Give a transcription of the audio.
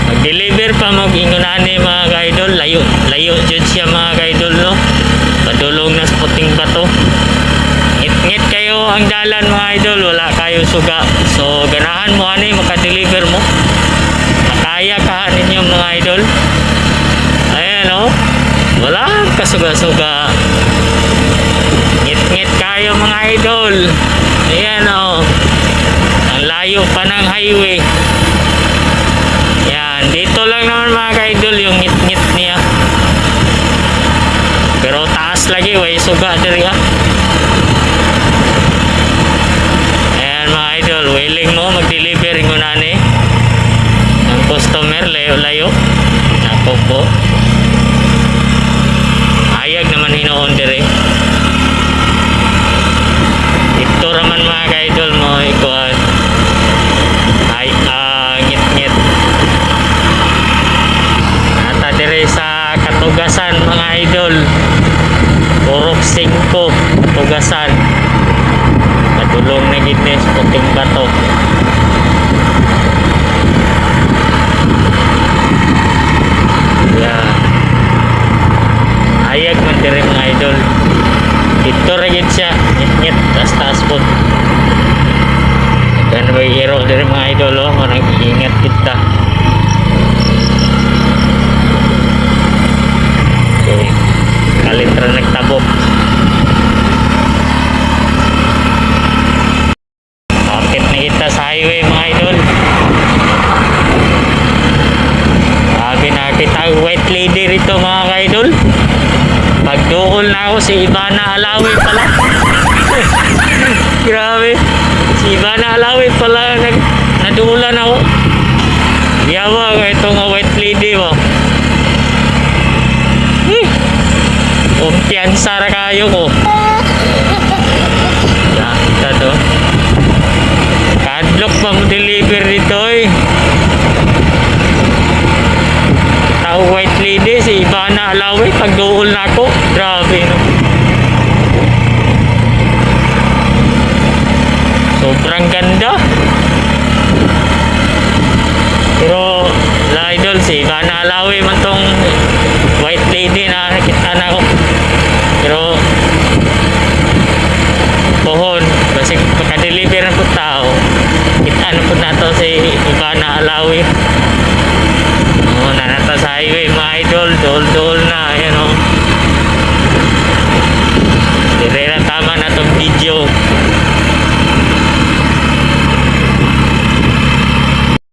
Mag-deliver pa mag-ingunani mga ka-idol. Layo jud siya mga ka-idol, no? Padulong na sa puting bato. Ngit-ngit kayo ang dalan mga idol, wala kayo suga. So ganahan mo ani maka-deliver mo. Makaya ka ninyo mga idol. Ayan, no? Wala kasuga-suga. Ngit-ngit kayo mga idol. Ayan, no? Ang layo pa ng highway. Yan, dito lang naman mga ka-idol yung ngit-ngit niya. Pero taas lagi, way suga diri ah. Ayan mga idol, willing mo mag-deliver ng unani ng customer, layo-layo. Ako po. Ayag naman hinoon diri. Ito raman mga ka-idol mo ikuan. Ay, ngit-ngit. Nata diri sa Katugasan mga idol. Purok 5 Katugasan. Madulong na gitnes puting bato. Yeah. Ayag man diri mga idol. Ito ra gid siya, ngit-ngit taas po. Kan may hero diri mga idol, oh, manang ingat kita. Okay. Kalitra nagtabok. Akit na kita sa highway mga idol. Sabi na kita white lady rito mga ka-idol. Pagdukol na ako si Ivana Alawi pala. Grabe. Si Ivana Alawi pala nadulan ako. Yawa ko itong white lady mo. Kumpiyansa ra kayo ko. Yakta to. Kadlok pa mo deliver dito eh. Tao white lady si Ivana Alawi pagduol na ako. Grabe no. Sobrang ganda. Pero la idol si Ivana Alawi man tong white lady na nakita na ko. Pero pohon kasi pagka-deliver na po tao kita na po nato si Ivana Alawi. Nanata sa highway mga idol, dol na, ayan o. Dire na tama na itong video.